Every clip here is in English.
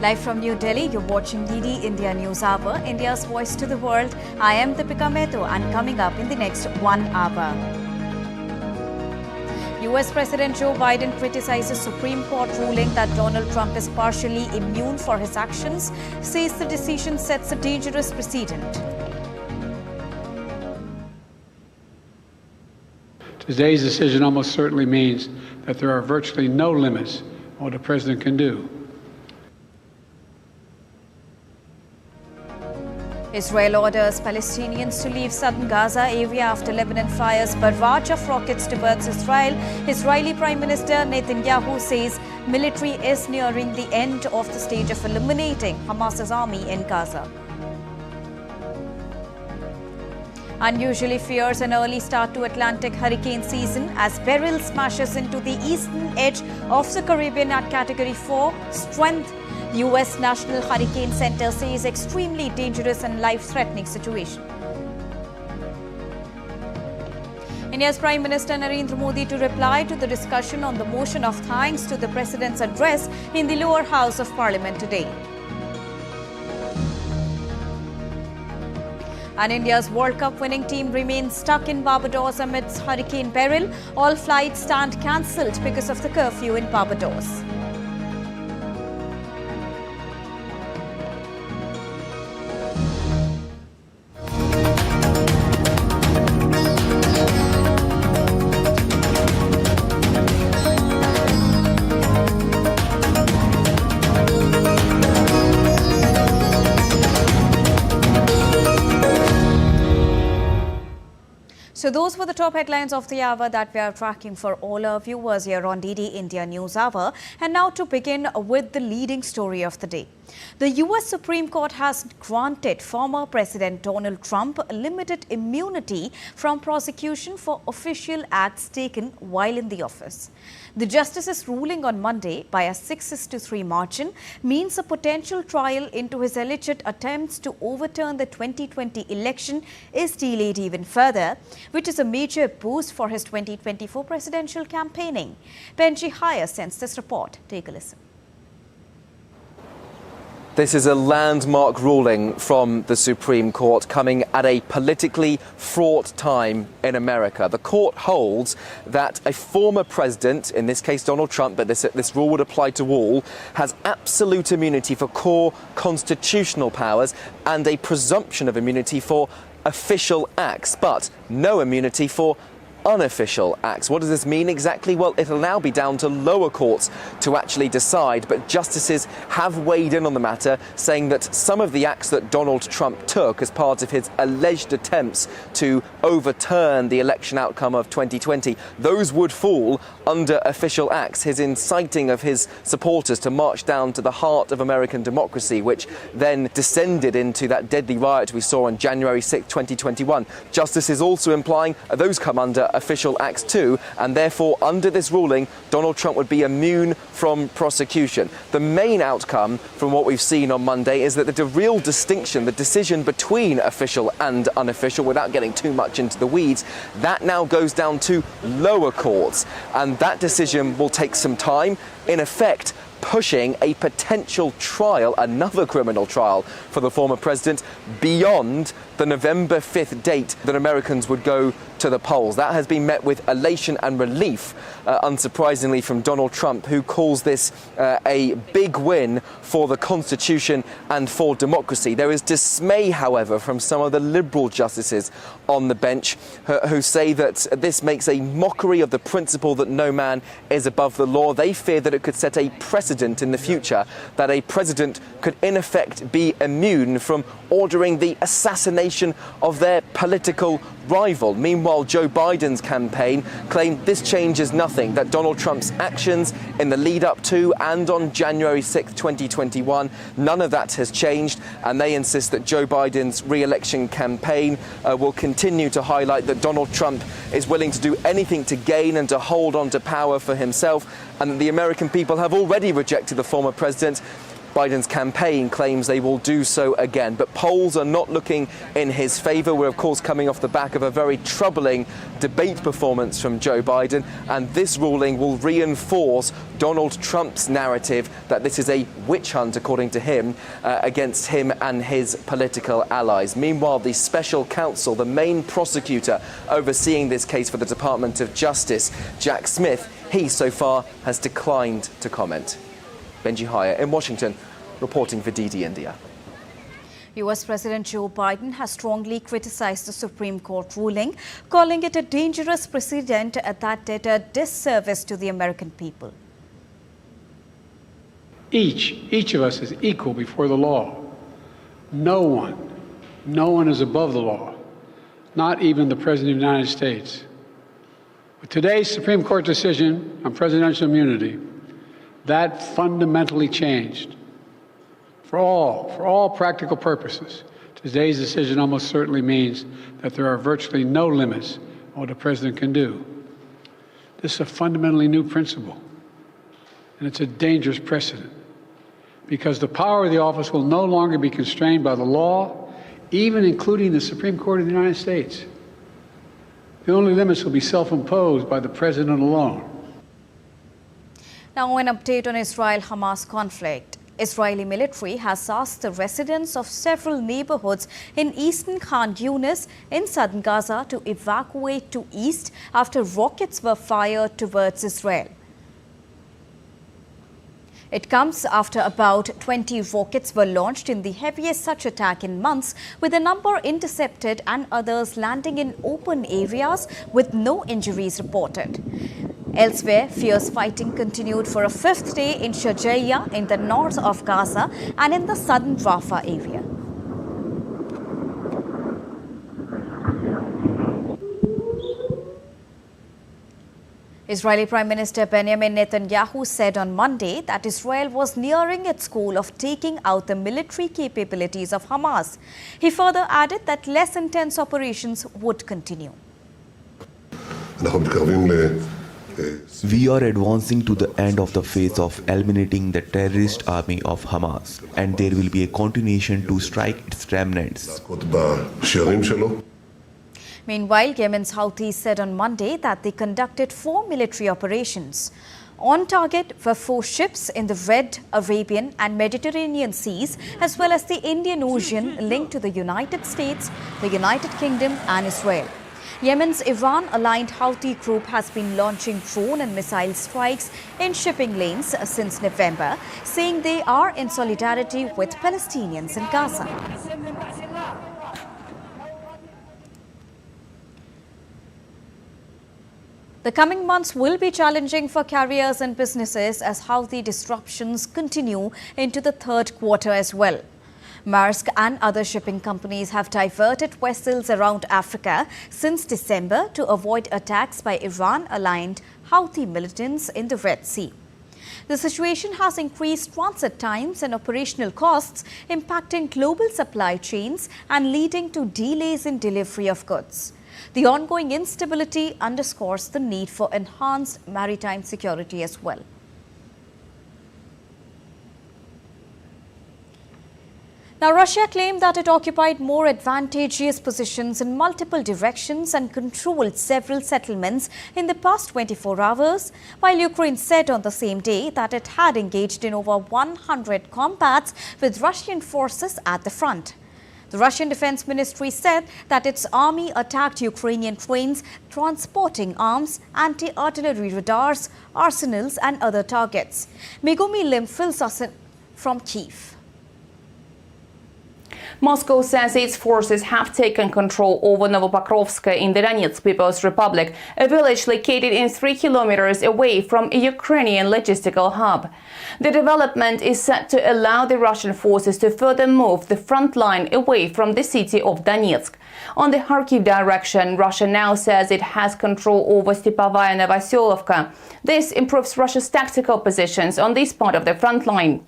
Live from New Delhi, you're watching DD India News Hour, India's voice to the world. I am Deepika Mehto, and coming up in the next 1 hour. US President Joe Biden criticizes Supreme Court ruling that Donald Trump is partially immune for his actions, says the decision sets a dangerous precedent. Today's decision almost certainly means that there are virtually no limits on what a president can do. Israel orders Palestinians to leave southern Gaza area after Lebanon fires barrage of rockets towards Israel. Israeli Prime Minister Netanyahu says military is nearing the end of the stage of eliminating Hamas's army in Gaza. Unusually fierce an early start to Atlantic hurricane season as Beryl smashes into the eastern edge of the Caribbean at Category 4 strength. The US National Hurricane Center says extremely dangerous and life-threatening situation. India's Prime Minister Narendra Modi to reply to the discussion on the motion of thanks to the President's address in the lower house of Parliament today. And India's World Cup winning team remains stuck in Barbados amidst Hurricane Beryl. All flights stand cancelled because of the curfew in Barbados. So those were the top headlines of the hour that we are tracking for all our viewers here on DD India News Hour. And now to begin with the leading story of the day. The US Supreme Court has granted former President Donald Trump limited immunity from prosecution for official acts taken while in the office. The justice's ruling on Monday by a 6-3 margin means a potential trial into his alleged attempts to overturn the 2020 election is delayed even further, which is a major boost for his 2024 presidential campaigning. Benji Hire sends this report. Take a listen. This is a landmark ruling from the Supreme Court coming at a politically fraught time in America. The court holds that a former president, in this case Donald Trump, but this rule would apply to all, has absolute immunity for core constitutional powers and a presumption of immunity for official acts, but no immunity for unofficial acts. What does this mean exactly? Well, it'll now be down to lower courts to actually decide, but justices have weighed in on the matter, saying that some of the acts that Donald Trump took as part of his alleged attempts to overturn the election outcome of 2020, those would fall under official acts. His inciting of his supporters to march down to the heart of American democracy, which then descended into that deadly riot we saw on January 6, 2021. Justice is also implying those come under official acts too, and therefore under this ruling Donald Trump would be immune from prosecution. The main outcome from what we've seen on Monday is that the real distinction, the decision between official and unofficial, without getting too much into the weeds, that now goes down to lower courts, and that decision will take some time, in effect pushing a potential trial, another criminal trial for the former president, beyond the November 5th date that Americans would go to the polls. That has been met with elation and relief, unsurprisingly, from Donald Trump, who calls this a big win for the Constitution and for democracy. There is dismay, however, from some of the liberal justices on the bench who say that this makes a mockery of the principle that no man is above the law. They fear that it could set a precedent in the future, that a president could in effect be immune from ordering the assassination of their political rival. Meanwhile, Joe Biden's campaign claimed this changes nothing, that Donald Trump's actions in the lead up to and on January 6, 2021, none of that has changed, and they insist that Joe Biden's re-election campaign will continue to highlight that Donald Trump is willing to do anything to gain and to hold on to power for himself, and that the American people have already rejected the former president Biden's campaign claims they will do so again. But polls are not looking in his favour. We're, of course, coming off the back of a very troubling debate performance from Joe Biden, and this ruling will reinforce Donald Trump's narrative that this is a witch hunt, according to him, against him and his political allies. Meanwhile, the special counsel, the main prosecutor overseeing this case for the Department of Justice, Jack Smith, he so far has declined to comment. Benji Haya in Washington, reporting for DD India. US President Joe Biden has strongly criticized the Supreme Court ruling, calling it a dangerous precedent that did a disservice to the American people. Each of us is equal before the law. No one is above the law, not even the President of the United States. With today's Supreme Court decision on presidential immunity, that fundamentally changed. For all practical purposes, today's decision almost certainly means that there are virtually no limits on what a president can do. This is a fundamentally new principle, and it's a dangerous precedent, because the power of the office will no longer be constrained by the law, even including the Supreme Court of the United States. The only limits will be self-imposed by the president alone. Now, an update on Israel-Hamas conflict. Israeli military has asked the residents of several neighborhoods in eastern Khan Yunis in southern Gaza to evacuate to east after rockets were fired towards Israel. It comes after about 20 rockets were launched in the heaviest such attack in months, with a number intercepted and others landing in open areas with no injuries reported. Elsewhere, fierce fighting continued for a fifth day in Shajaiya in the north of Gaza and in the southern Rafah area. Israeli Prime Minister Benjamin Netanyahu said on Monday that Israel was nearing its goal of taking out the military capabilities of Hamas. He further added that less intense operations would continue. We are advancing to the end of the phase of eliminating the terrorist army of Hamas, and there will be a continuation to strike its remnants. Meanwhile, Yemen's Houthis said on Monday that they conducted 4 military operations. On target were 4 ships in the Red, Arabian and Mediterranean seas, as well as the Indian Ocean linked to the United States, the United Kingdom and Israel. Yemen's Iran-aligned Houthi group has been launching drone and missile strikes in shipping lanes since November, saying they are in solidarity with Palestinians in Gaza. The coming months will be challenging for carriers and businesses as Houthi disruptions continue into the third quarter as well. Maersk and other shipping companies have diverted vessels around Africa since December to avoid attacks by Iran-aligned Houthi militants in the Red Sea. The situation has increased transit times and operational costs, impacting global supply chains and leading to delays in delivery of goods. The ongoing instability underscores the need for enhanced maritime security as well. Now, Russia claimed that it occupied more advantageous positions in multiple directions and controlled several settlements in the past 24 hours, while Ukraine said on the same day that it had engaged in over 100 combats with Russian forces at the front. The Russian Defense Ministry said that its army attacked Ukrainian trains transporting arms, anti-artillery radars, arsenals and other targets. Megumi Lim fills us in from Kyiv. Moscow says its forces have taken control over Novopokrovsk in the Donetsk People's Republic, a village located in 3 kilometers away from a Ukrainian logistical hub. The development is set to allow the Russian forces to further move the front line away from the city of Donetsk. On the Kharkiv direction, Russia now says it has control over Stepovaya Novoselovka. This improves Russia's tactical positions on this part of the front line.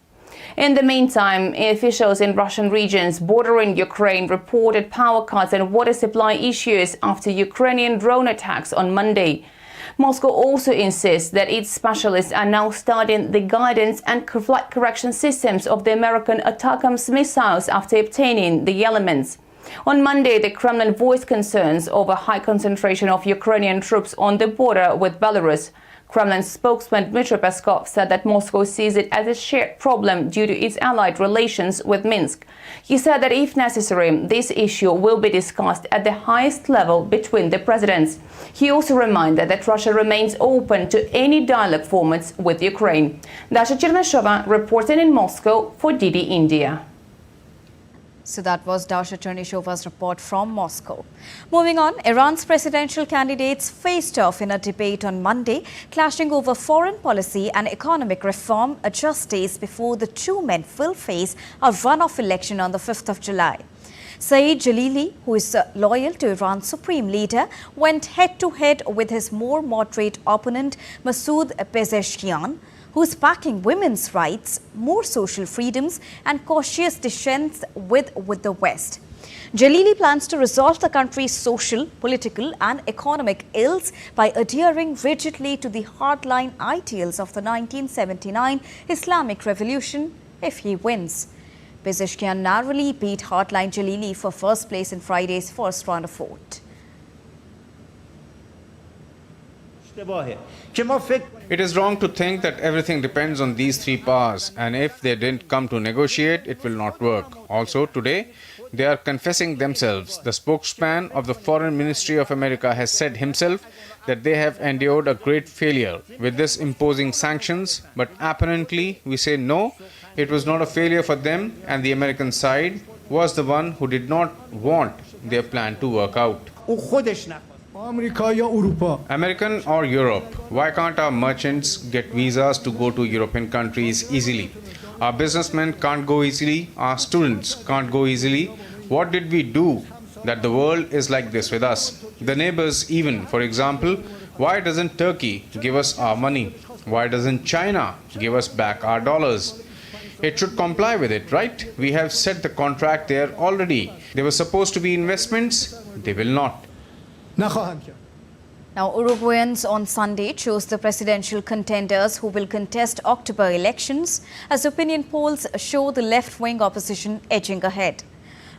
In the meantime, officials in Russian regions bordering Ukraine reported power cuts and water supply issues after Ukrainian drone attacks on Monday. Moscow also insists that its specialists are now studying the guidance and flight correction systems of the American ATACMS missiles after obtaining the elements. On Monday, the Kremlin voiced concerns over high concentration of Ukrainian troops on the border with Belarus. Kremlin spokesman Dmitry Peskov said that Moscow sees it as a shared problem due to its allied relations with Minsk. He said that if necessary, this issue will be discussed at the highest level between the presidents. He also reminded that Russia remains open to any dialogue formats with Ukraine. Dasha Cherneshova reporting in Moscow for DD India. So that was Dasha Chernyshova's report from Moscow. Moving on, Iran's presidential candidates faced off in a debate on Monday, clashing over foreign policy and economic reform just days before the two men will face a runoff election on the 5th of July. Saeed Jalili, who is loyal to Iran's supreme leader, went head-to-head with his more moderate opponent Masoud Pezeshkian, who's backing women's rights, more social freedoms and cautious dissent with the West. Jalili plans to resolve the country's social, political and economic ills by adhering rigidly to the hardline ideals of the 1979 Islamic Revolution if he wins. Pezeshkian narrowly beat hardline Jalili for first place in Friday's first round of vote. It is wrong to think that everything depends on these three powers, and if they didn't come to negotiate, it will not work. Also, today, they are confessing themselves. The spokesman of the Foreign Ministry of America has said himself that they have endured a great failure with this imposing sanctions, but apparently we say no, it was not a failure for them, and the American side was the one who did not want their plan to work out. American or Europe, why can't our merchants get visas to go to European countries easily? Our businessmen can't go easily, our students can't go easily. What did we do that the world is like this with us? The neighbors even, for example, why doesn't Turkey give us our money? Why doesn't China give us back our dollars? It should comply with it, right? We have set the contract there already. There were supposed to be investments, they will not. Now, Uruguayans on Sunday chose the presidential contenders who will contest October elections as opinion polls show the left-wing opposition edging ahead.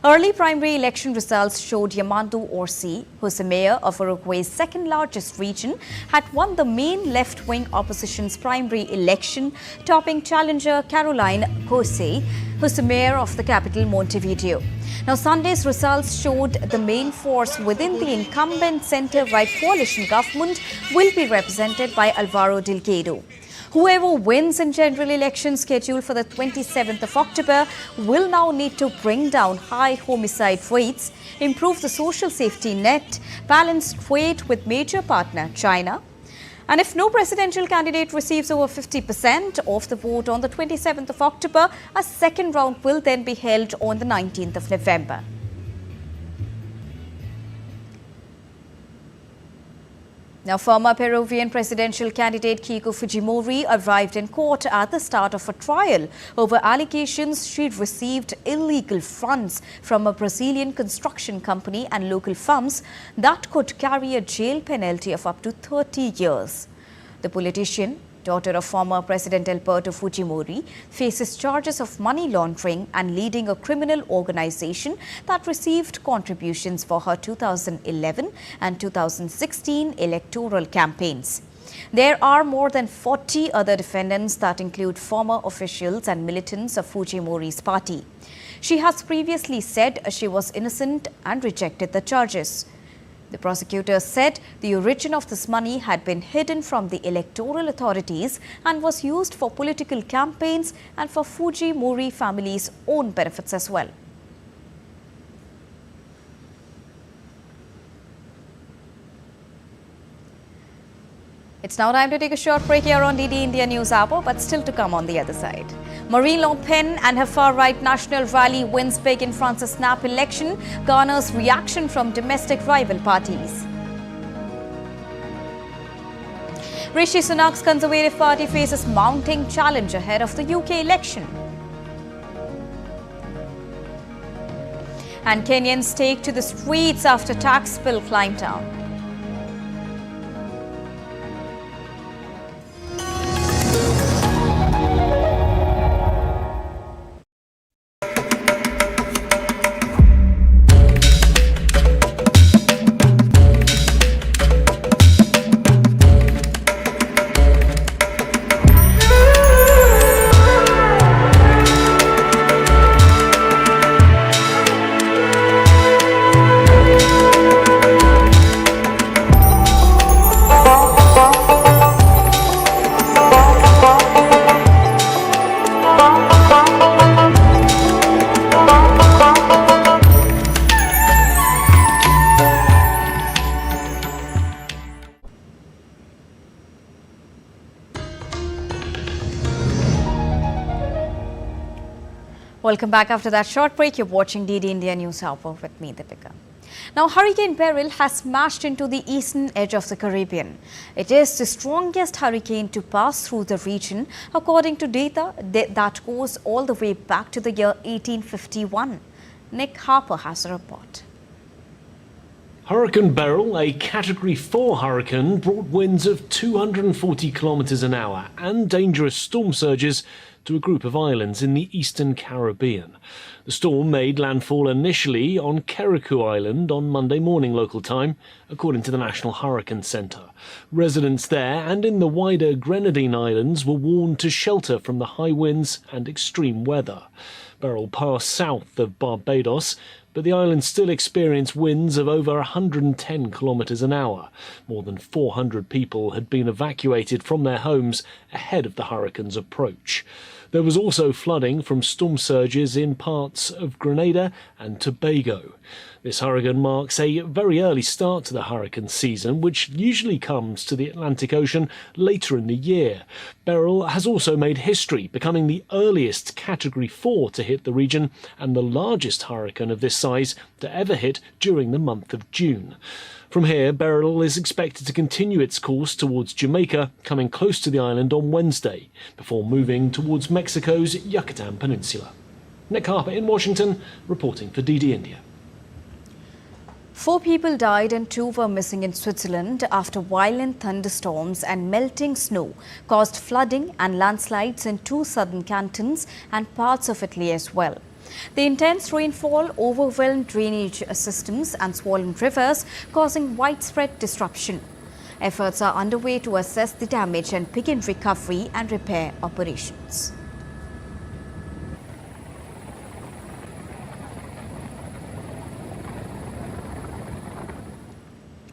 Early primary election results showed Yamandu Orsi, who is the mayor of Uruguay's second-largest region, had won the main left-wing opposition's primary election, topping challenger Caroline Jose, who is the mayor of the capital Montevideo. Now, Sunday's results showed the main force within the incumbent centre-right coalition government will be represented by Alvaro Delgado. Whoever wins in general elections scheduled for the 27th of October will now need to bring down high homicide rates, improve the social safety net, balance trade with major partner China. And if no presidential candidate receives over 50% of the vote on the 27th of October, a second round will then be held on the 19th of November. Now, former Peruvian presidential candidate Keiko Fujimori arrived in court at the start of a trial over allegations she'd received illegal funds from a Brazilian construction company and local firms that could carry a jail penalty of up to 30 years. The politician, daughter of former President Alberto Fujimori, faces charges of money laundering and leading a criminal organization that received contributions for her 2011 and 2016 electoral campaigns. There are more than 40 other defendants that include former officials and militants of Fujimori's party. She has previously said she was innocent and rejected the charges. The prosecutor said the origin of this money had been hidden from the electoral authorities and was used for political campaigns and for Fujimori family's own benefits as well. It's now time to take a short break here on DD India News Hour, but still to come on the other side. Marine Le Pen and her far-right national rally wins big in France's snap election, garners reaction from domestic rival parties. Rishi Sunak's Conservative Party faces mounting challenge ahead of the UK election. And Kenyans take to the streets after tax bill climb down. Welcome back after that short break. You're watching DD India News Hour with me, Deepika. Now, Hurricane Beryl has smashed into the eastern edge of the Caribbean. It is the strongest hurricane to pass through the region, according to data that goes all the way back to the year 1851. Nick Harper has a report. Hurricane Beryl, a Category 4 hurricane, brought winds of 240 kilometres an hour and dangerous storm surges to a group of islands in the eastern Caribbean. The storm made landfall initially on Keriku Island on Monday morning local time, according to the National Hurricane Centre. Residents there and in the wider Grenadine Islands were warned to shelter from the high winds and extreme weather. Beryl passed south of Barbados, but the island still experienced winds of over 110 kilometres an hour. More than 400 people had been evacuated from their homes ahead of the hurricane's approach. There was also flooding from storm surges in parts of Grenada and Tobago. This hurricane marks a very early start to the hurricane season, which usually comes to the Atlantic Ocean later in the year. Beryl has also made history, becoming the earliest Category 4 to hit the region and the largest hurricane of this size to ever hit during the month of June. From here, Beryl is expected to continue its course towards Jamaica, coming close to the island on Wednesday, before moving towards Mexico's Yucatan Peninsula. Nick Harper in Washington, reporting for DD India. 4 people died and 2 were missing in Switzerland after violent thunderstorms and melting snow caused flooding and landslides in 2 southern cantons and parts of Italy as well. The intense rainfall overwhelmed drainage systems and swollen rivers, causing widespread disruption. Efforts are underway to assess the damage and begin recovery and repair operations.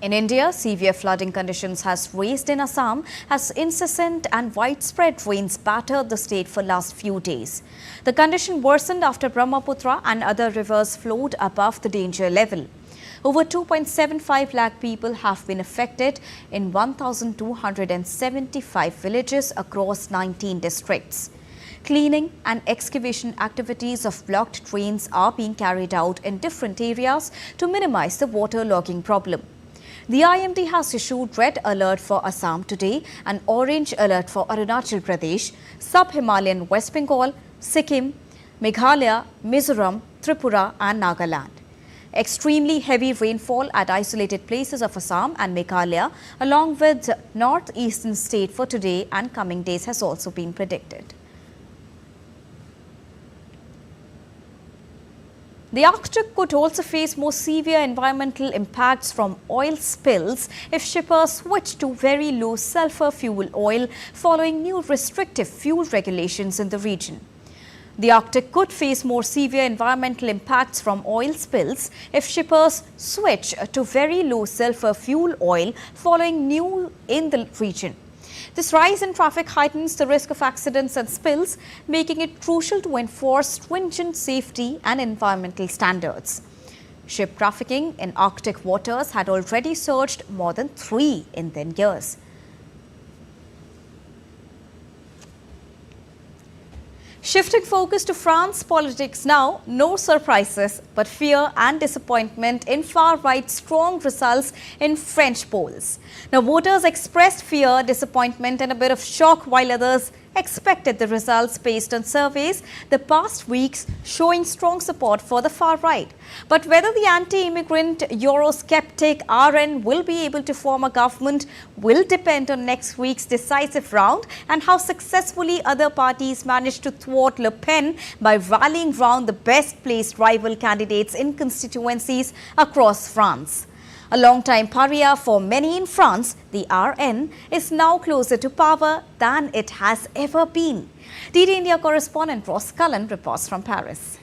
In India, severe flooding conditions has raised in Assam as incessant and widespread rains battered the state for last few days. The condition worsened after Brahmaputra and other rivers flowed above the danger level. Over 2.75 lakh people have been affected in 1,275 villages across 19 districts. Cleaning and excavation activities of blocked drains are being carried out in different areas to minimize the waterlogging problem. The IMD has issued red alert for Assam today and orange alert for Arunachal Pradesh, Sub-Himalayan West Bengal, Sikkim, Meghalaya, Mizoram, Tripura and Nagaland. Extremely heavy rainfall at isolated places of Assam and Meghalaya along with northeastern state for today and coming days has also been predicted. The Arctic could also face more severe environmental impacts from oil spills if shippers switch to very low sulfur fuel oil following new restrictive fuel regulations in the region. The Arctic could face more severe environmental impacts from oil spills if shippers switch to very low sulfur fuel oil following new in the region. This rise in traffic heightens the risk of accidents and spills, making it crucial to enforce stringent safety and environmental standards. Ship trafficking in Arctic waters had already surged more than 3 in 10 years. Shifting focus to France politics now, no surprises but fear and disappointment in far-right strong results in French polls. Now, voters expressed fear, disappointment and a bit of shock while others expected the results based on surveys the past weeks showing strong support for the far right. But whether the anti-immigrant Eurosceptic RN will be able to form a government will depend on next week's decisive round and how successfully other parties manage to thwart Le Pen by rallying round the best-placed rival candidates in constituencies across France. A long-time pariah for many in France, the RN is now closer to power than it has ever been. DD India correspondent Ross Cullen reports from Paris.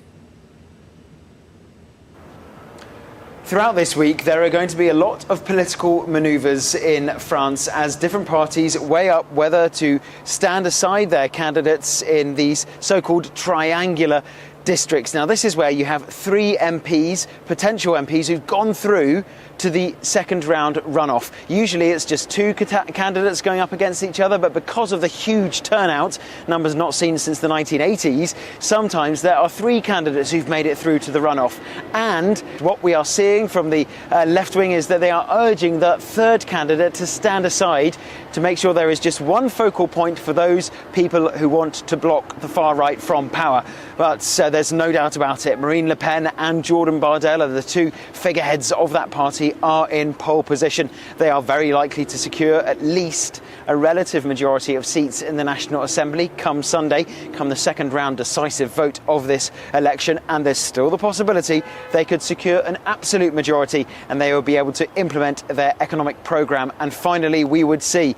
Throughout this week, there are going to be a lot of political manoeuvres in France as different parties weigh up whether to stand aside their candidates in these so-called triangular districts. Now, this is where you have 3 MPs, potential MPs, who've gone through to the second round runoff. Usually it's just 2 candidates going up against each other, but because of the huge turnout, numbers not seen since the 1980s, sometimes there are 3 candidates who've made it through to the runoff. And what we are seeing from the left wing is that they are urging the 3rd candidate to stand aside to make sure there is just one focal point for those people who want to block the far right from power. But there's no doubt about it. Marine Le Pen and Jordan Bardella, the 2 figureheads of that party, are in pole position. They are very likely to secure at least a relative majority of seats in the National Assembly come Sunday, come the second round decisive vote of this election. And there's still the possibility they could secure an absolute majority and they will be able to implement their economic programme. And finally, we would see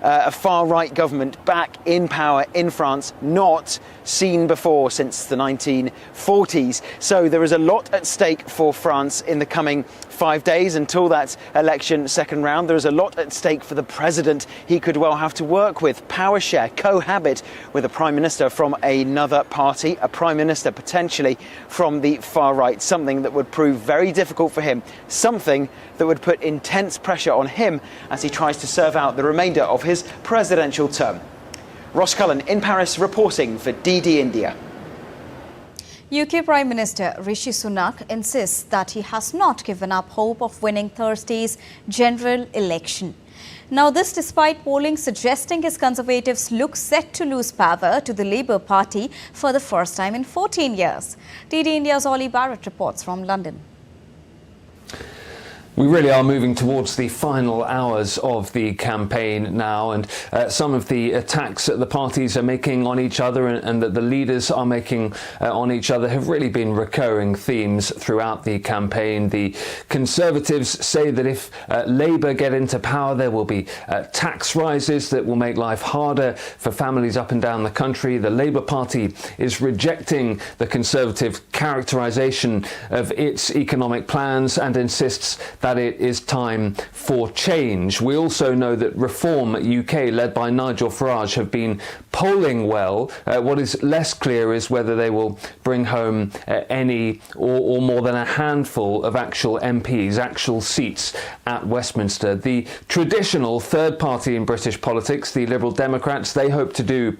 a far-right government back in power in France, not seen before since the 1940s. So there is a lot at stake for France in the coming 5 days until that election second round. There is a lot at stake for the president. He could well have to work with, power share, cohabit with a prime minister from another party, a prime minister potentially from the far right, something that would prove very difficult for him, something that would put intense pressure on him as he tries to serve out the remainder of his presidential term. Ross Cullen in Paris reporting for DD India. UK Prime Minister Rishi Sunak insists that he has not given up hope of winning Thursday's general election. Now, this despite polling suggesting his Conservatives look set to lose power to the Labour Party for the first time in 14 years. DD India's Ollie Barrett reports from London. We really are moving towards the final hours of the campaign now, and some of the attacks that the parties are making on each other and that the leaders are making on each other have really been recurring themes throughout the campaign. The Conservatives say that if Labour get into power, there will be tax rises that will make life harder for families up and down the country. The Labour Party is rejecting the Conservative characterisation of its economic plans and insists that it is time for change. We also know that Reform UK, led by Nigel Farage, have been polling well. What is less clear is whether they will bring home any or more than a handful of actual MPs, actual seats at Westminster. The traditional third party in British politics, the Liberal Democrats, they hope to do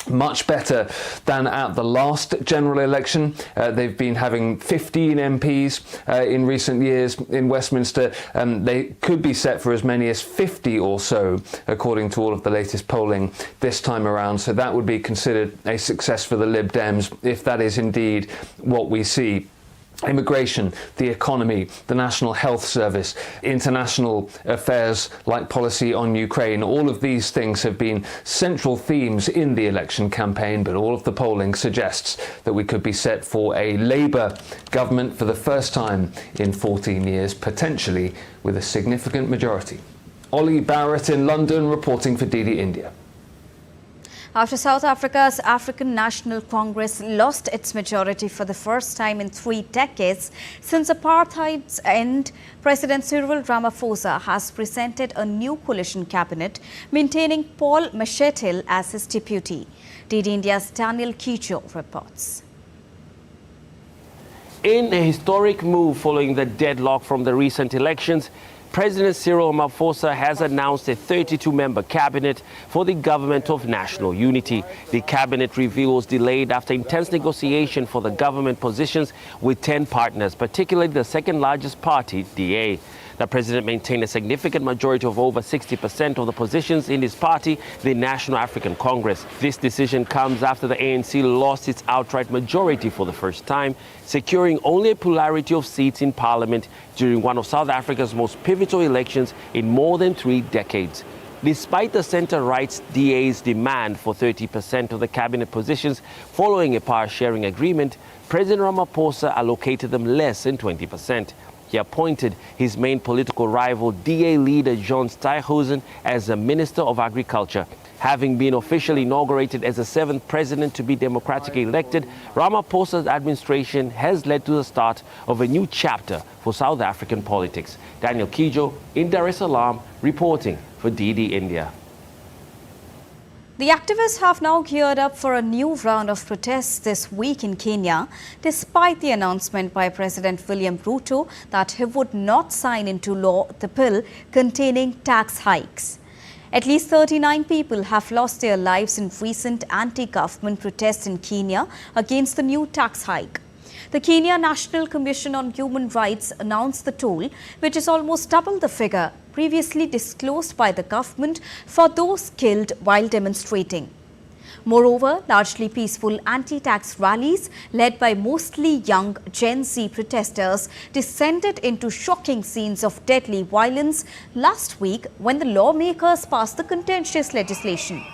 much better than at the last general election. They've been having 15 MPs in recent years in Westminster. They could be set for as many as 50 or so, according to all of the latest polling this time around. So that would be considered a success for the Lib Dems, if that is indeed what we see. Immigration, the economy, the National Health Service, international affairs like policy on Ukraine, all of these things have been central themes in the election campaign, but all of the polling suggests that we could be set for a Labour government for the first time in 14 years, potentially with a significant majority. Ollie Barrett in London reporting for DD India. After South Africa's African National Congress lost its majority for the first time in 3 decades since apartheid's end, President Cyril Ramaphosa has presented a new coalition cabinet, maintaining Paul Mashatile as his deputy. DD India's Daniel Kijo reports. In a historic move following the deadlock from the recent elections, President Cyril Ramaphosa has announced a 32-member cabinet for the government of national unity. The cabinet review was delayed after intense negotiation for the government positions with 10 partners, particularly the second largest party, DA. The president maintained a significant majority of over 60% of the positions in his party, the National African Congress. This decision comes after the ANC lost its outright majority for the first time, securing only a plurality of seats in parliament during one of South Africa's most pivotal elections in more than 3 decades. Despite the centre-right's DA's demand for 30% of the cabinet positions following a power-sharing agreement, President Ramaphosa allocated them less than 20%. He appointed his main political rival, DA leader John Steenhuisen, as the Minister of Agriculture. Having been officially inaugurated as the 7th president to be democratically elected, Ramaphosa's administration has led to the start of a new chapter for South African politics. Daniel Kijo in Dar es Salaam reporting for DD India. The activists have now geared up for a new round of protests this week in Kenya, despite the announcement by President William Ruto that he would not sign into law the bill containing tax hikes. At least 39 people have lost their lives in recent anti-government protests in Kenya against the new tax hike. The Kenya National Commission on Human Rights announced the toll, which is almost double the figure previously disclosed by the government for those killed while demonstrating. Moreover, largely peaceful anti-tax rallies led by mostly young Gen Z protesters descended into shocking scenes of deadly violence last week when the lawmakers passed the contentious legislation.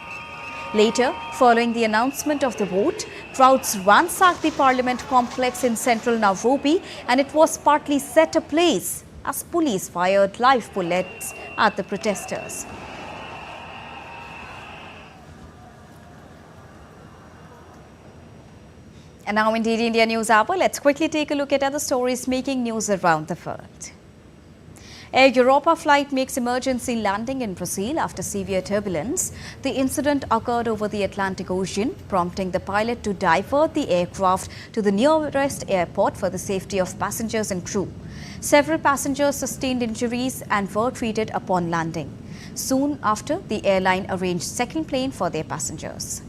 Later, following the announcement of the vote, crowds ransacked the Parliament complex in central Nairobi, and it was partly set ablaze as police fired live bullets at the protesters. And now in DD India News Hour, let's quickly take a look at other stories making news around the world. Air Europa flight makes emergency landing in Brazil after severe turbulence. The incident occurred over the Atlantic Ocean, prompting the pilot to divert the aircraft to the nearest airport for the safety of passengers and crew. Several passengers sustained injuries and were treated upon landing. Soon after, the airline arranged a second plane for their passengers.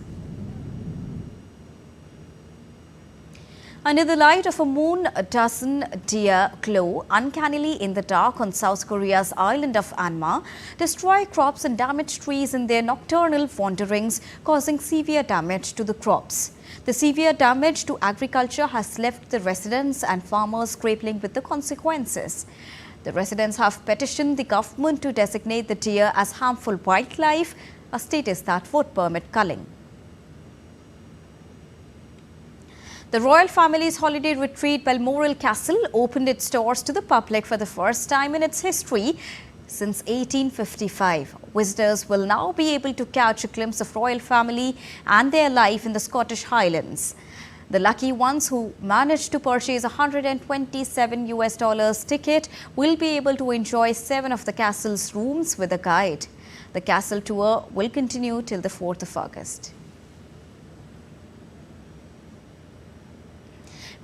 Under the light of a moon, a dozen deer glow uncannily in the dark on South Korea's island of Anma, destroy crops and damage trees in their nocturnal wanderings, causing severe damage to the crops. The severe damage to agriculture has left the residents and farmers grappling with the consequences. The residents have petitioned the government to designate the deer as harmful wildlife, a status that would permit culling. The royal family's holiday retreat Balmoral Castle opened its doors to the public for the first time in its history since 1855. Visitors will now be able to catch a glimpse of royal family and their life in the Scottish Highlands. The lucky ones who managed to purchase $127 ticket will be able to enjoy 7 of the castle's rooms with a guide. The castle tour will continue till the 4th of August.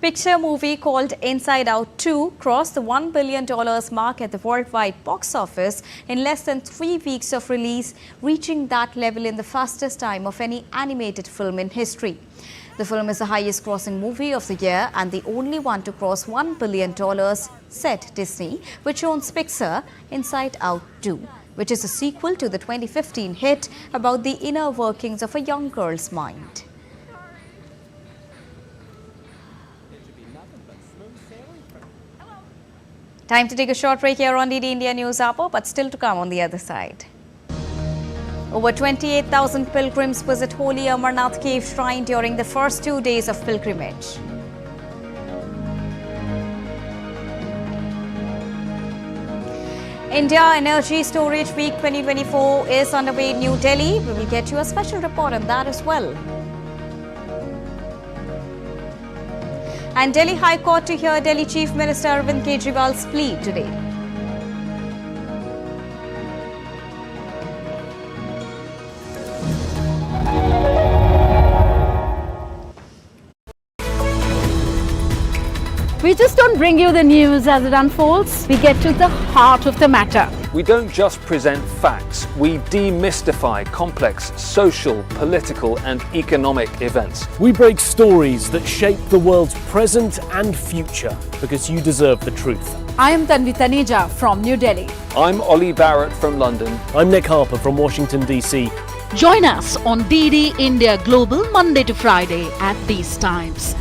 Picture movie called Inside Out 2 crossed the $1 billion mark at the worldwide box office in less than 3 weeks of release, reaching that level in the fastest time of any animated film in history. The film is the highest grossing movie of the year and the only one to cross $1 billion, said Disney, which owns Pixar. Inside Out 2, which is a sequel to the 2015 hit about the inner workings of a young girl's mind. Time to take a short break here on DD India News Hour, but still to come on the other side. Over 28,000 pilgrims visit Holy Amarnath Cave Shrine during the first 2 days of pilgrimage. India Energy Storage Week 2024 is underway in New Delhi. We will get you a special report on that as well. And Delhi High Court to hear Delhi Chief Minister Arvind Kejriwal's plea today. We just don't bring you the news as it unfolds. We get to the heart of the matter. We don't just present facts, we demystify complex social, political and economic events. We break stories that shape the world's present and future because you deserve the truth. I am Tanvi Taneja from New Delhi. I'm Ollie Barrett from London. I'm Nick Harper from Washington, D.C. Join us on DD India Global Monday to Friday at these times.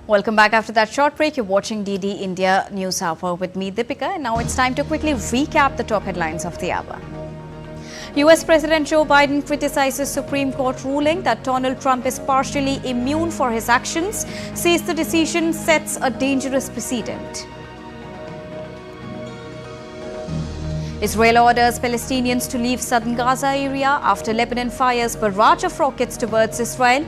Welcome back after that short break. You're watching DD India News Hour with me, Deepika. And now it's time to quickly recap the top headlines of the hour. US President Joe Biden criticizes Supreme Court ruling that Donald Trump is partially immune for his actions, says the decision sets a dangerous precedent. Israel orders Palestinians to leave southern Gaza area after Lebanon fires barrage of rockets towards Israel.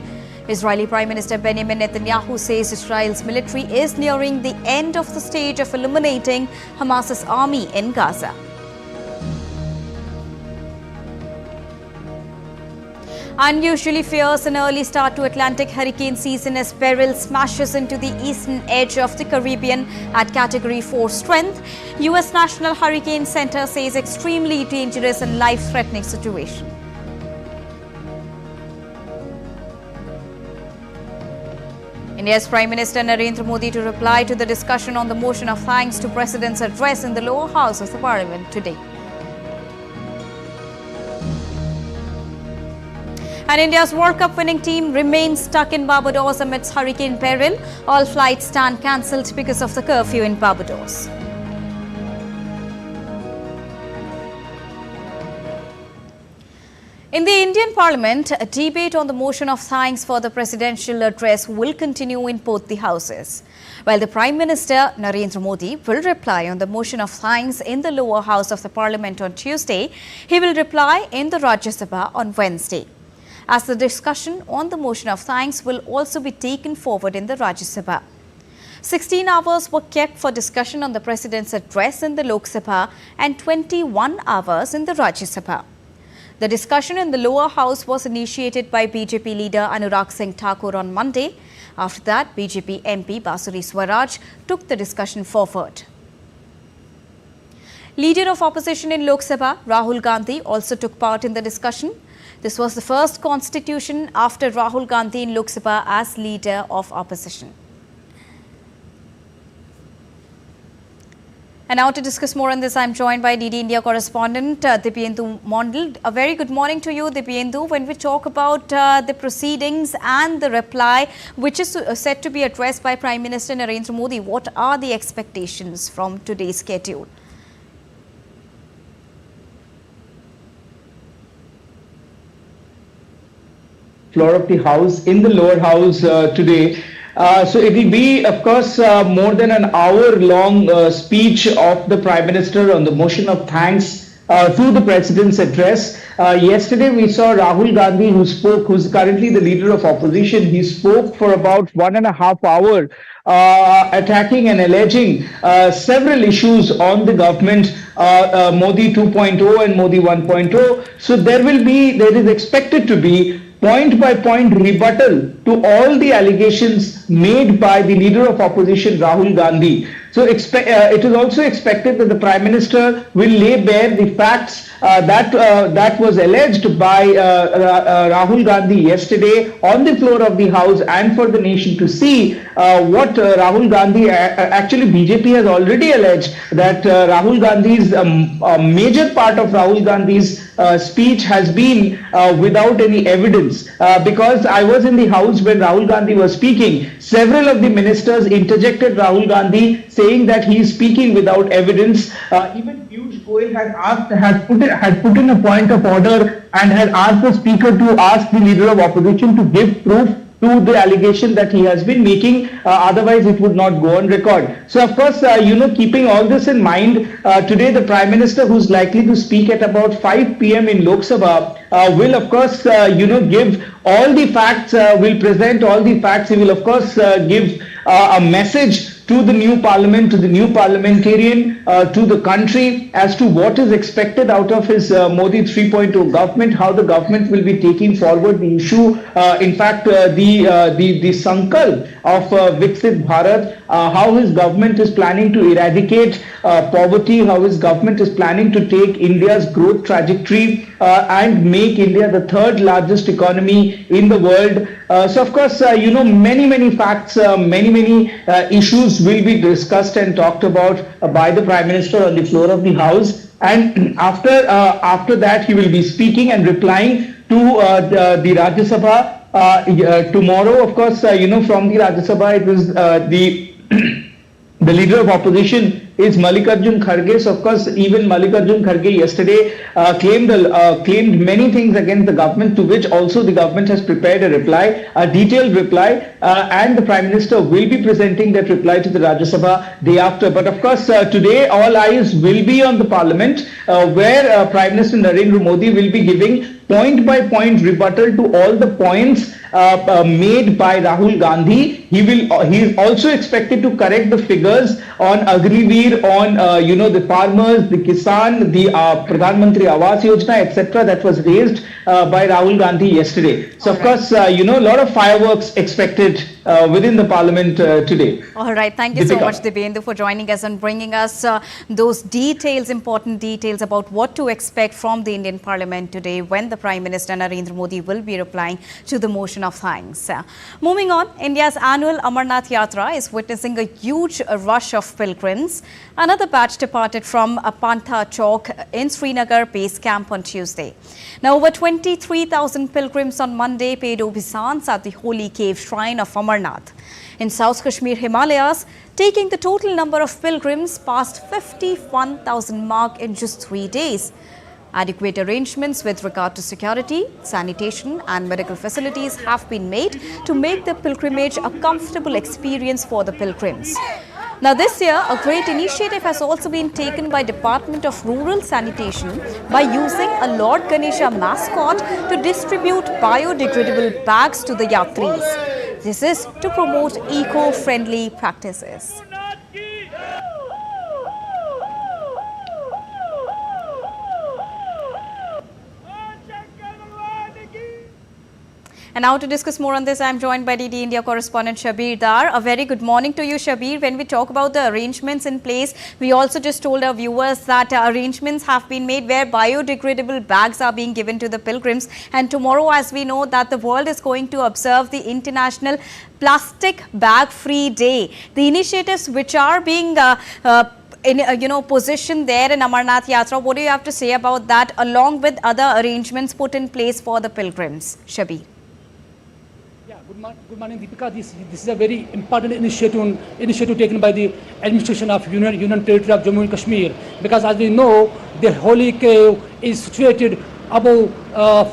Israeli Prime Minister Benjamin Netanyahu says Israel's military is nearing the end of the stage of eliminating Hamas's army in Gaza. Unusually fierce and early start to Atlantic hurricane season as Beryl smashes into the eastern edge of the Caribbean at Category 4 strength. U.S. National Hurricane Center says extremely dangerous and life-threatening situation. India's Prime Minister Narendra Modi to reply to the discussion on the motion of thanks to President's address in the lower house of the Parliament today. And India's World Cup winning team remains stuck in Barbados amidst Hurricane Beryl. All flights stand cancelled because of the curfew in Barbados. In the Indian Parliament, a debate on the motion of thanks for the presidential address will continue in both the houses. While the Prime Minister Narendra Modi will reply on the motion of thanks in the lower house of the Parliament on Tuesday, he will reply in the Rajya Sabha on Wednesday, as the discussion on the motion of thanks will also be taken forward in the Rajya Sabha. 16 hours were kept for discussion on the President's address in the Lok Sabha and 21 hours in the Rajya Sabha. The discussion in the lower house was initiated by BJP leader Anurag Singh Thakur on Monday. After that, BJP MP Basuri Swaraj took the discussion forward. Leader of opposition in Lok Sabha, Rahul Gandhi, also took part in the discussion. This was the first constitution after Rahul Gandhi in Lok Sabha as leader of opposition. And now to discuss more on this, I am joined by DD India correspondent Dipyendu Mondal. A very good morning to you, Dipyendu. When we talk about the proceedings and the reply, which is set to be addressed by Prime Minister Narendra Modi, what are the expectations from today's schedule? Floor of the House in the lower house today. So it will be, of course, more than an hour-long speech of the Prime Minister on the motion of thanks to the President's address. Yesterday, we saw Rahul Gandhi, who's currently the leader of opposition. He spoke for about 1.5 hours, attacking and alleging several issues on the government, Modi 2.0 and Modi 1.0. So there is expected to be point-by-point rebuttal to all the allegations made by the leader of opposition, Rahul Gandhi. So it is also expected that the Prime Minister will lay bare the facts that was alleged by Rahul Gandhi yesterday on the floor of the House and for the nation to see what Rahul Gandhi, actually BJP has already alleged that Rahul Gandhi's, a major part of Rahul Gandhi's speech has been without any evidence. Because I was in the House when Rahul Gandhi was speaking, several of the ministers interjected Rahul Gandhi saying that he is speaking without evidence. Even Piyush Goyal had put in a point of order and had asked the speaker to ask the leader of opposition to give proof to the allegation that he has been making, otherwise it would not go on record. So of course, keeping all this in mind, today the Prime Minister, who's likely to speak at about 5 p.m. in Lok Sabha, will of course, give all the facts, will present all the facts. He will of course give a message to the new parliament, to the new parliamentarian, to the country as to what is expected out of his Modi 3.0 government, how the government will be taking forward the issue. In fact, the sankalp of Viksit Bharat, how his government is planning to eradicate poverty, how his government is planning to take India's growth trajectory and make India the third largest economy in the world. So of course, many facts, many issues will be discussed and talked about by the Prime Minister on the floor of the House. And after that, he will be speaking and replying to the Rajya Sabha. Tomorrow, of course, from the Rajya Sabha, it was the leader of opposition is Mallikarjun Kharge. So of course, even Mallikarjun Kharge yesterday claimed many things against the government, to which also the government has prepared a reply, a detailed reply, and the Prime Minister will be presenting that reply to the Rajya Sabha day after. But of course, today all eyes will be on the Parliament, where Prime Minister Narendra Modi will be giving point-by-point rebuttal to all the points made by Rahul Gandhi. He is also expected to correct the figures on Agniveer, on the farmers, the Kisan, the Pradhan Mantri Awas Yojana, etc. that was raised by Rahul Gandhi yesterday. So, of course, a lot of fireworks expected within the parliament today. All right. Thank you so much, Dibyendu, for joining us and bringing us those details, important details about what to expect from the Indian Parliament today when the Prime Minister Narendra Modi will be replying to the motion of thanks. Moving on, India's annual Amarnath Yatra is witnessing a huge rush of pilgrims. Another batch departed from Pantha Chowk in Srinagar base camp on Tuesday. Now, over 23,000 pilgrims on Monday paid obeisance at the holy cave shrine of Amarnath in South Kashmir Himalayas, taking the total number of pilgrims past 51,000 mark in just 3 days. Adequate arrangements with regard to security, sanitation and medical facilities have been made to make the pilgrimage a comfortable experience for the pilgrims. Now this year, a great initiative has also been taken by Department of Rural Sanitation by using a Lord Ganesha mascot to distribute biodegradable bags to the yatris. This is to promote eco-friendly practices. And now to discuss more on this, I am joined by DD India correspondent Shabir Dar. A very good morning to you, Shabir. When we talk about the arrangements in place, we also just told our viewers that arrangements have been made where biodegradable bags are being given to the pilgrims. And tomorrow, as we know, that the world is going to observe the International Plastic Bag-Free Day. The initiatives which are being positioned there in Amarnath Yatra, what do you have to say about that, along with other arrangements put in place for the pilgrims? Shabir. Good morning, Deepika. This is a very important initiative taken by the administration of Union Territory of Jammu and Kashmir, because as we know, the holy cave is situated above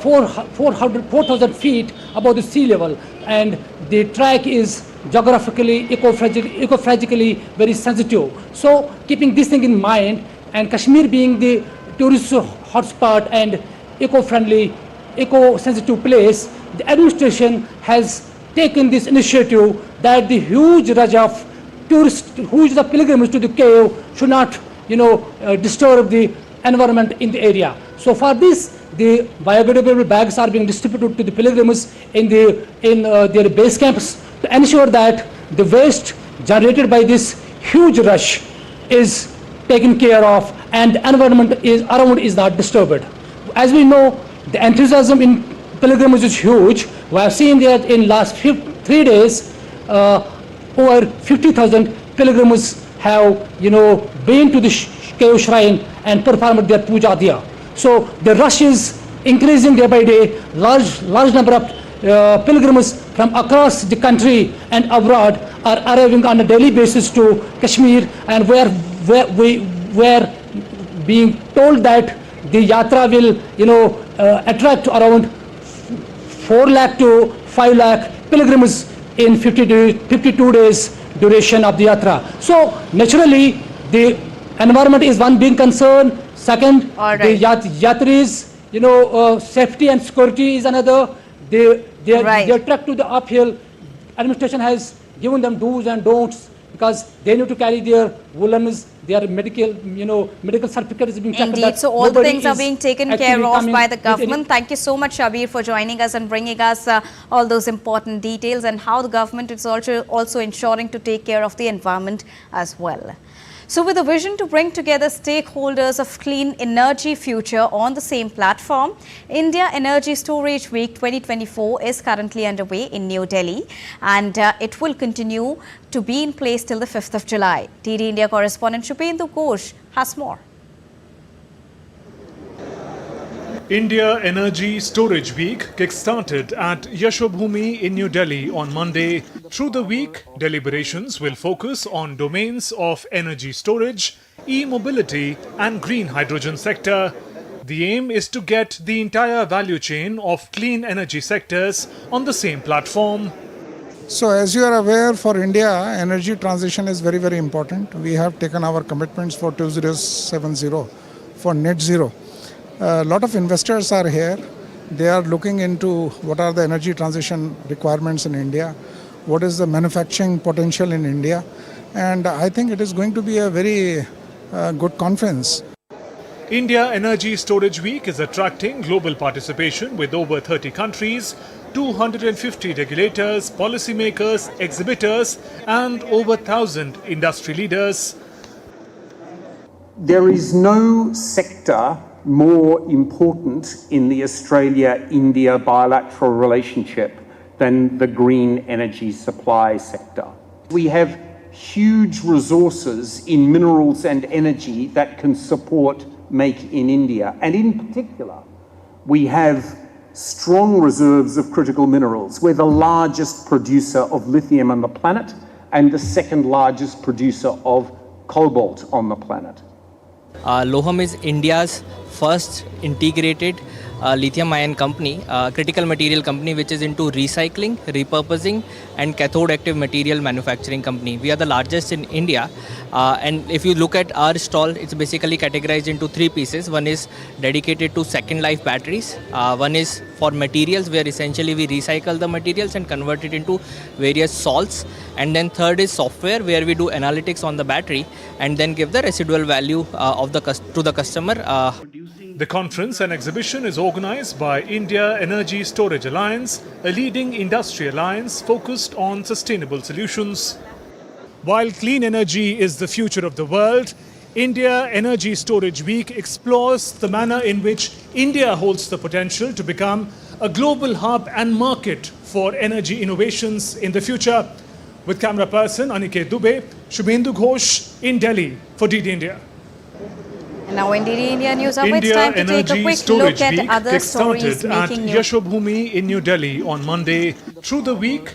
4,000 feet above the sea level, and the track is geographically, eco-fragically very sensitive. So, keeping this thing in mind, and Kashmir being the tourist hotspot and eco-friendly, eco-sensitive place, the administration has taken this initiative that the huge rush of tourists, huge of pilgrims to the cave should not, disturb the environment in the area. So for this, the biodegradable bags are being distributed to the pilgrims in their base camps to ensure that the waste generated by this huge rush is taken care of and the environment around is not disturbed. As we know, the enthusiasm in pilgrimage is huge. We have seen that in last 3 days, over 50,000 pilgrims have, been to the cave shrine and performed their puja there. So the rush is increasing day by day. Large number of pilgrims from across the country and abroad are arriving on a daily basis to Kashmir, and we are being told that the yatra will, attract around 4 lakh to 5 lakh pilgrims in 52 days duration of the yatra. So naturally, the environment is one big concern. Second, the yatris, safety and security is another. They trek to the uphill. Administration has given them do's and don'ts because they need to carry their woolens, their medical certificate is being checked. Indeed, so all the things are being taken care of by the government. Thank you so much, Shabir, for joining us and bringing us all those important details and how the government is also ensuring to take care of the environment as well. So with a vision to bring together stakeholders of clean energy future on the same platform, India Energy Storage Week 2024 is currently underway in New Delhi, and it will continue to be in place till the 5th of July. DD India correspondent Shupendu Ghosh has more. India Energy Storage Week kick-started at Yashobhumi in New Delhi on Monday. Through the week, deliberations will focus on domains of energy storage, e-mobility and green hydrogen sector. The aim is to get the entire value chain of clean energy sectors on the same platform. So as you are aware, for India, energy transition is very, very important. We have taken our commitments for 2070 for net zero. A lot of investors are here They are looking into what are the energy transition requirements in India, what is the manufacturing potential in India, and I think it is going to be a very good conference. India Energy Storage Week is attracting global participation with over 30 countries, 250 regulators, policymakers, exhibitors, and over 1,000 industry leaders. There is no sector more important in the Australia-India bilateral relationship than the green energy supply sector. We have huge resources in minerals and energy that can support Make in India. And in particular, we have strong reserves of critical minerals. We're the largest producer of lithium on the planet and the second largest producer of cobalt on the planet. Loham is India's first integrated lithium-ion company, critical material company which is into recycling, repurposing and cathode active material manufacturing company. We are the largest in India, and if you look at our stall, it's basically categorized into three pieces. One is dedicated to second life batteries, one is for materials where essentially we recycle the materials and convert it into various salts, and then third is software where we do analytics on the battery and then give the residual value to the customer. The conference and exhibition is organized by India Energy Storage Alliance, a leading industry alliance focused on sustainable solutions. While clean energy is the future of the world, India Energy Storage Week explores the manner in which India holds the potential to become a global hub and market for energy innovations in the future. With camera person Aniket Dubey, Shubhendu Ghosh in Delhi for DD India. And now in DD India News Hour, it's India time to take a Energy quick Storage look at Week other stories kick-started at making news. Yashobhoomi in New Delhi on Monday. Through the week,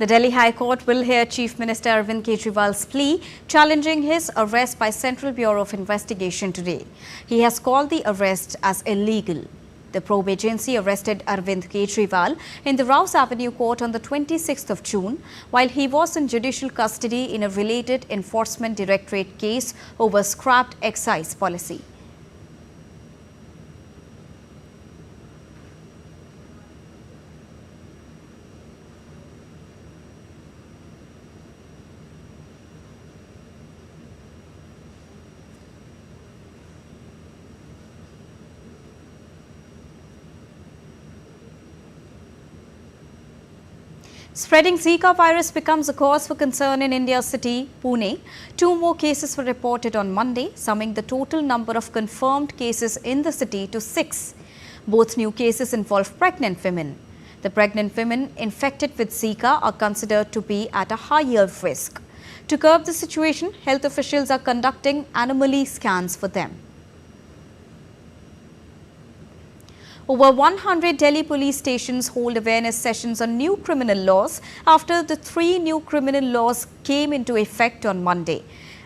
The Delhi High Court will hear Chief Minister Arvind Kejriwal's plea challenging his arrest by Central Bureau of Investigation today. He has called the arrest as illegal. The probe agency arrested Arvind Kejriwal in the Rouse Avenue court on the 26th of June while he was in judicial custody in a related Enforcement Directorate case over scrapped excise policy. Spreading Zika virus becomes a cause for concern in India's city, Pune. 2 more cases were reported on Monday, summing the total number of confirmed cases in the city to 6. Both new cases involve pregnant women. The pregnant women infected with Zika are considered to be at a higher risk. To curb the situation, health officials are conducting anomaly scans for them. Over 100 Delhi police stations hold awareness sessions on new criminal laws after the 3 new criminal laws came into effect on Monday.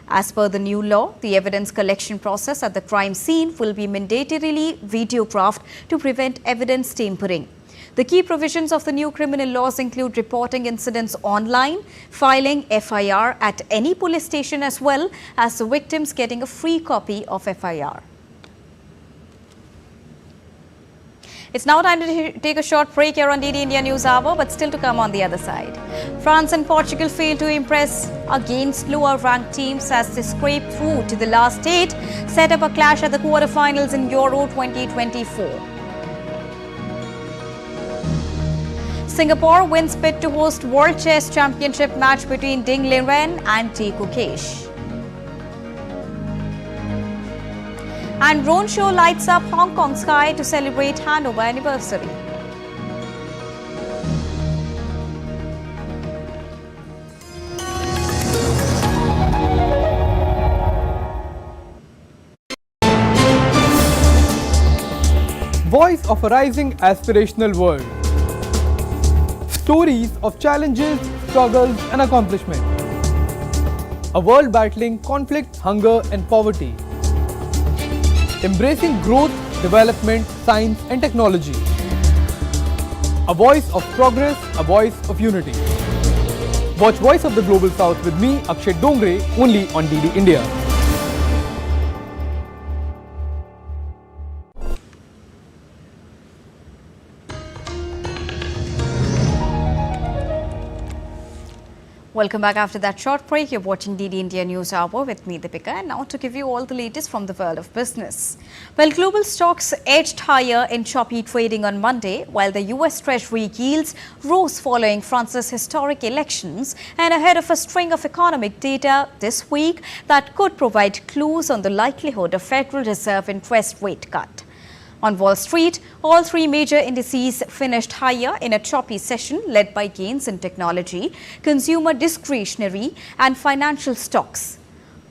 As per the new law, the evidence collection process at the crime scene will be mandatorily videographed to prevent evidence tampering. The key provisions of the new criminal laws include reporting incidents online, filing FIR at any police station as well as the victims getting a free copy of FIR. It's now time to take a short break here on DD India News Hour, but still to come on the other side. France and Portugal failed to impress against lower-ranked teams as they scraped through to the last 8, set up a clash at the quarterfinals in Euro 2024. Singapore wins bid to host World Chess Championship match between Ding Liren and Tae-Koo Kesh. And drone show lights up Hong Kong sky to celebrate handover anniversary. Voice of a rising aspirational world. Stories of challenges, struggles and accomplishment. A world battling conflict, hunger and poverty. Embracing growth, development, science and technology. A voice of progress, a voice of unity. Watch Voice of the Global South with me, Akshay Dongre, only on DD India. Welcome back after that short break. You're watching DD India News Hour with me, Deepika, and now to give you all the latest from the world of business. Well, global stocks edged higher in choppy trading on Monday, while the US Treasury yields rose following France's historic elections and ahead of a string of economic data this week that could provide clues on the likelihood of Federal Reserve interest rate cut. On Wall Street, all three major indices finished higher in a choppy session led by gains in technology, consumer discretionary and financial stocks.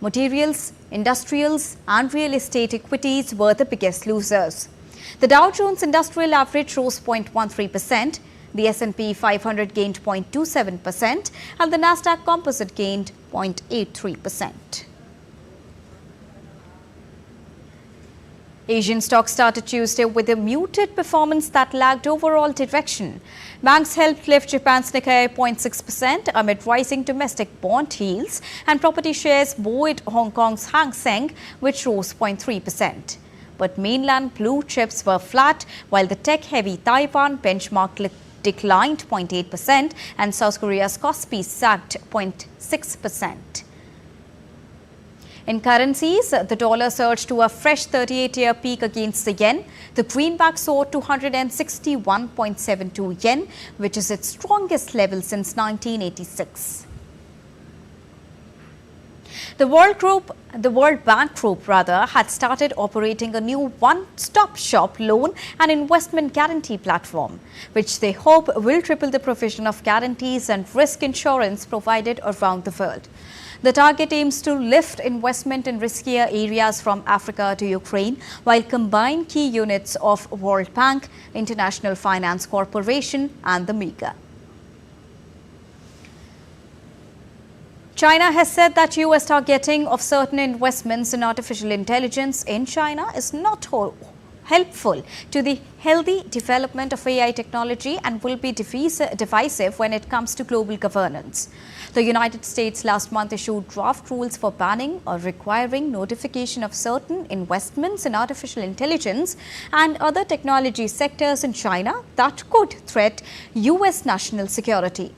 Materials, industrials and real estate equities were the biggest losers. The Dow Jones Industrial Average rose 0.13%, the S&P 500 gained 0.27% and the Nasdaq Composite gained 0.83%. Asian stocks started Tuesday with a muted performance that lagged overall direction. Banks helped lift Japan's Nikkei 0.6% amid rising domestic bond yields, and property shares buoyed Hong Kong's Hang Seng, which rose 0.3%. But mainland blue chips were flat, while the tech-heavy Taiwan benchmark declined 0.8% and South Korea's Kospi sagged 0.6%. In currencies, the dollar surged to a fresh 38-year peak against the yen. The greenback soared to 161.72 yen, which is its strongest level since 1986. The World Bank Group had started operating a new one-stop shop loan and investment guarantee platform, which they hope will triple the provision of guarantees and risk insurance provided around the world. The target aims to lift investment in riskier areas from Africa to Ukraine, while combine key units of World Bank, International Finance Corporation and the MEGA. China has said that US targeting of certain investments in artificial intelligence in China is not helpful to the healthy development of AI technology and will be divisive when it comes to global governance. The United States last month issued draft rules for banning or requiring notification of certain investments in artificial intelligence and other technology sectors in China that could threaten US national security.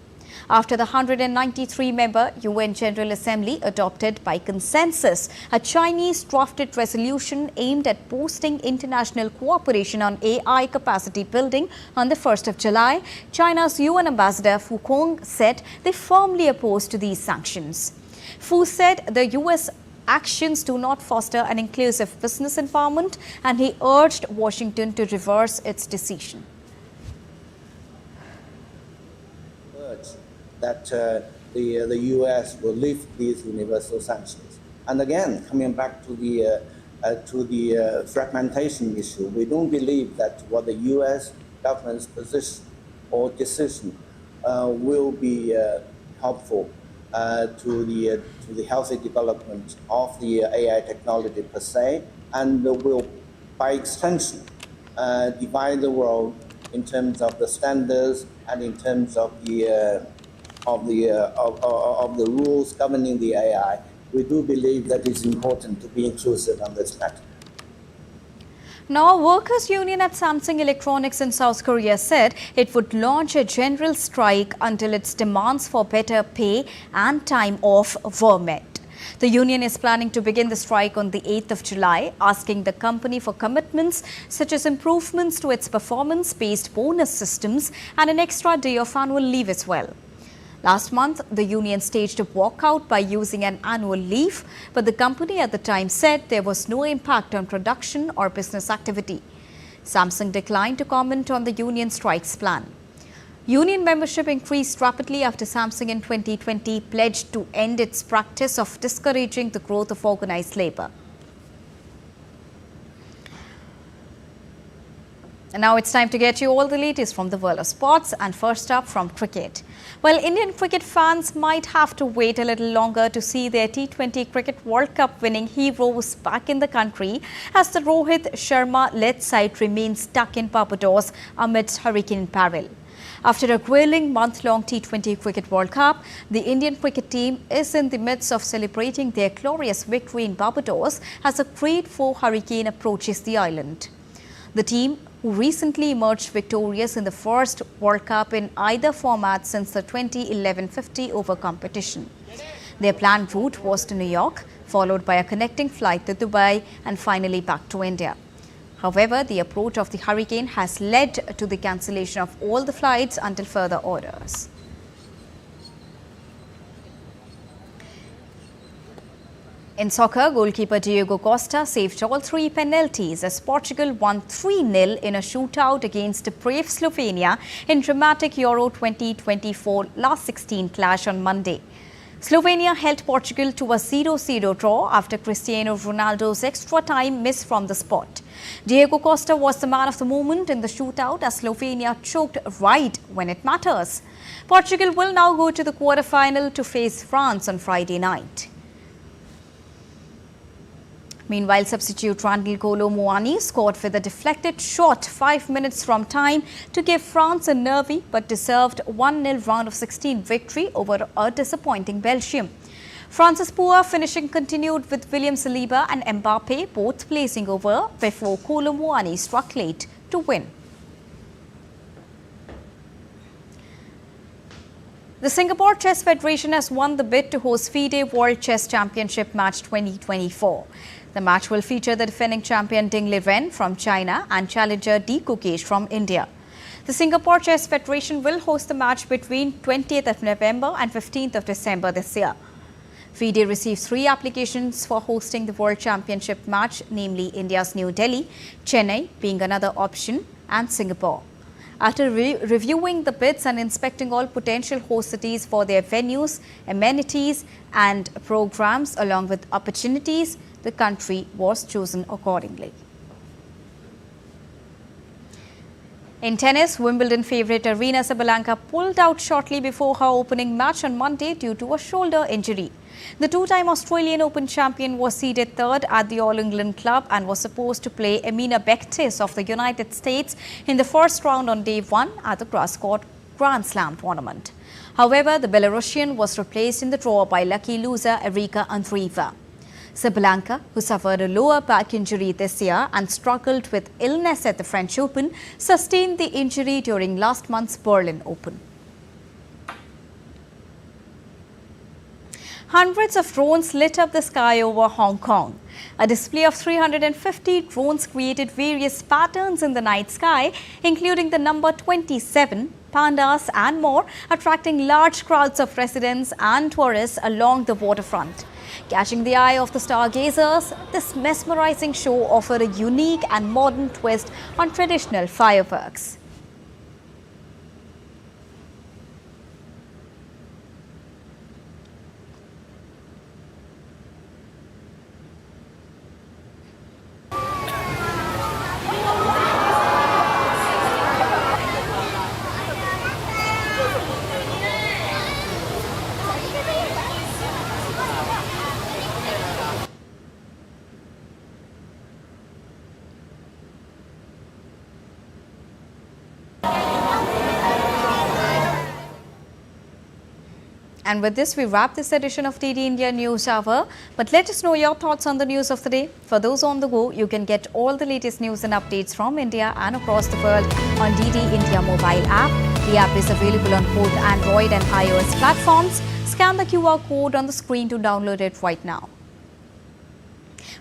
After the 193-member UN General Assembly adopted by consensus a Chinese drafted resolution aimed at boosting international cooperation on AI capacity building on the 1st of July, China's UN Ambassador Fu Kong said they firmly opposed to these sanctions. Fu said the US actions do not foster an inclusive business environment, and he urged Washington to reverse its decision. That the U.S. will lift these universal sanctions. And again, coming back to the fragmentation issue, we don't believe that what the U.S. government's position or decision will be helpful to the healthy development of the AI technology per se, and will, by extension, divide the world in terms of the standards and in terms of the rules governing the AI. We do believe that it's important to be inclusive on this matter. Now, workers' union at Samsung Electronics in South Korea said it would launch a general strike until its demands for better pay and time off were met. The union is planning to begin the strike on the 8th of July, asking the company for commitments such as improvements to its performance-based bonus systems and an extra day of annual leave as well. Last month, the union staged a walkout by using an annual leave, but the company at the time said there was no impact on production or business activity. Samsung declined to comment on the union strike's plan. Union membership increased rapidly after Samsung in 2020 pledged to end its practice of discouraging the growth of organized labor. And now it's time to get you all the latest from the world of sports, and first up from cricket. Well, Indian cricket fans might have to wait a little longer to see their T20 Cricket World Cup winning heroes back in the country as the Rohit Sharma-led side remains stuck in Barbados amidst hurricane peril. After a grueling month-long T20 Cricket World Cup, the Indian cricket team is in the midst of celebrating their glorious victory in Barbados as a Grade 4 hurricane approaches the island. The team, who recently emerged victorious in the first World Cup in either format since the 2011 50 over competition. Their planned route was to New York, followed by a connecting flight to Dubai and finally back to India. However, the approach of the hurricane has led to the cancellation of all the flights until further orders. In soccer, goalkeeper Diego Costa saved all 3 penalties as Portugal won 3-0 in a shootout against brave Slovenia in dramatic Euro 2024 last 16 clash on Monday. Slovenia held Portugal to a 0-0 draw after Cristiano Ronaldo's extra time miss from the spot. Diego Costa was the man of the moment in the shootout as Slovenia choked right when it matters. Portugal will now go to the quarter-final to face France on Friday night. Meanwhile, substitute Randall Kolo Muani scored with a deflected shot 5 minutes from time to give France a nervy but deserved 1-0 round of 16 victory over a disappointing Belgium. France's poor finishing continued with William Saliba and Mbappe both placing over before Kolo Muani struck late to win. The Singapore Chess Federation has won the bid to host FIDE World Chess Championship Match 2024. The match will feature the defending champion Ding Liren from China and challenger D. Gukesh from India. The Singapore Chess Federation will host the match between 20th of November and 15th of December this year. FIDE received 3 applications for hosting the World Championship match, namely India's New Delhi, Chennai being another option, and Singapore. After reviewing the bids and inspecting all potential host cities for their venues, amenities and programs along with opportunities, the country was chosen accordingly. In tennis, Wimbledon favourite Aryna Sabalenka pulled out shortly before her opening match on Monday due to a shoulder injury. The 2-time Australian Open champion was seeded 3rd at the All England Club and was supposed to play Emina Bektis of the United States in the first round on day 1 at the grass court Grand Slam tournament. However, the Belarusian was replaced in the draw by lucky loser Erika Andreeva. Sabalenka, who suffered a lower back injury this year and struggled with illness at the French Open, sustained the injury during last month's Berlin Open. Hundreds of drones lit up the sky over Hong Kong. A display of 350 drones created various patterns in the night sky, including the number 27, pandas and more, attracting large crowds of residents and tourists along the waterfront. Catching the eye of the stargazers, this mesmerizing show offered a unique and modern twist on traditional fireworks. And with this, we wrap this edition of DD India News Hour. But let us know your thoughts on the news of the day. For those on the go, you can get all the latest news and updates from India and across the world on DD India mobile app. The app is available on both Android and iOS platforms. Scan the QR code on the screen to download it right now.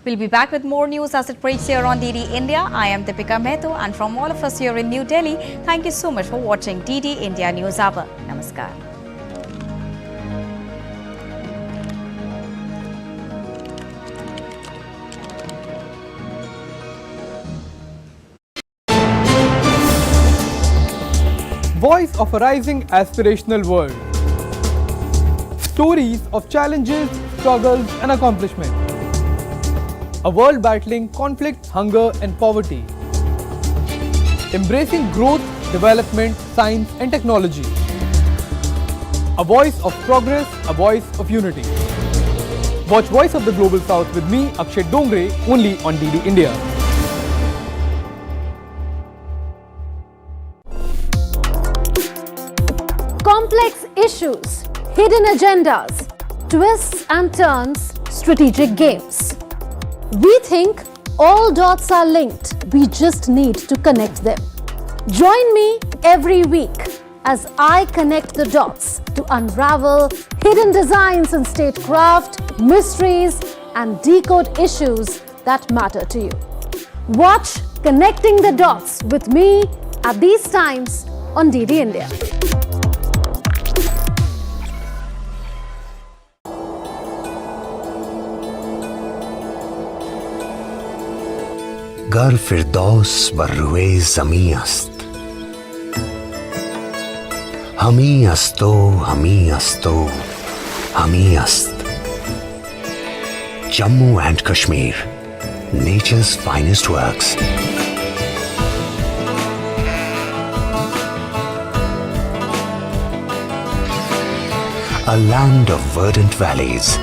We'll be back with more news as it breaks here on DD India. I am Deepika Mehto, and from all of us here in New Delhi, thank you so much for watching DD India News Hour. Namaskar. Voice of a rising aspirational world. Stories of challenges, struggles and accomplishment. A world battling conflict, hunger and poverty. Embracing growth, development, science and technology. A voice of progress, a voice of unity. Watch Voice of the Global South with me, Akshay Dongre, only on DD India. Complex issues, hidden agendas, twists and turns, strategic games. We think All dots are linked. We just need to connect them. Join me every week as I connect the dots to unravel hidden designs in statecraft, mysteries, and decode issues that matter to you. Watch Connecting the Dots with me at these times on DD India. गर फिरदौस बर्रुए ज़मी अस्त हमी अस्तो हमी अस्तो हमी अस्त Jammu and Kashmir, nature's finest works. A land of verdant valleys,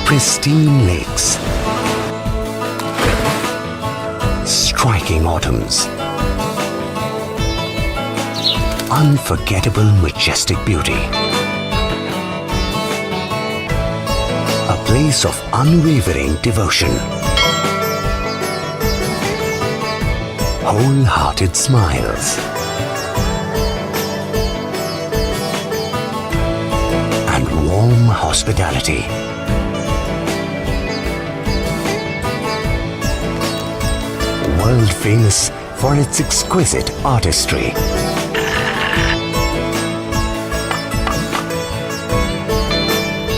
pristine lakes, striking autumns, unforgettable majestic beauty. A place of unwavering devotion, wholehearted smiles, and warm hospitality. World famous for its exquisite artistry.